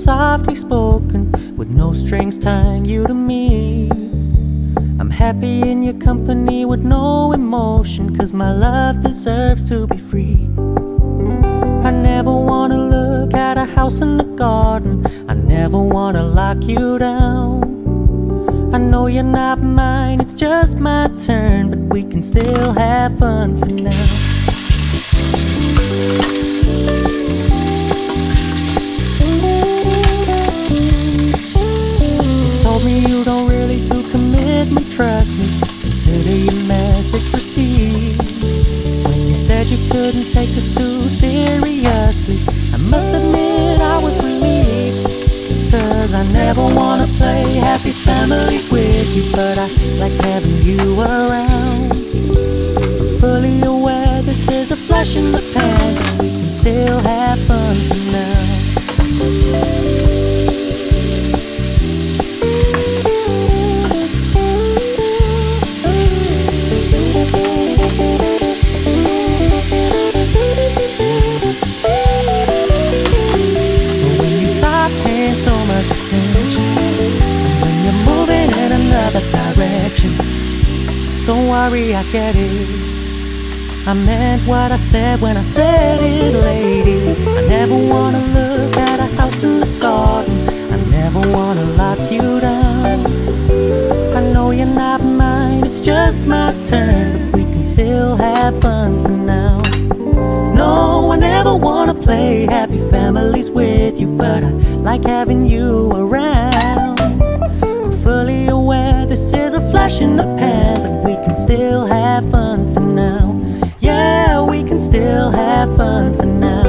softly spoken, with no strings tying you to me. I'm happy in your company with no emotion, 'cause my love deserves to be free. I never wanna look at a house in the garden, I never wanna lock you down. I know you're not mine, it's just my turn, but we can still have fun for now. Told me you don't really do commitment, trust me, consider your message received. When you said you couldn't take us too seriously, I must admit I was relieved, 'cause I never wanna play happy families with you, but I like having you around. I'm fully aware this is a flash in the pan, but we can still have fun for now. Direction. Don't worry, I get it. I meant what I said when I said it, lady. I never wanna look at a house in the garden, I never wanna lock you down. I know you're not mine, it's just my turn, but we can still have fun for now. No, I never wanna play happy families with you, but I like having you around. Fully aware this is a flash in the pan, but we can still have fun for now. Yeah, we can still have fun for now.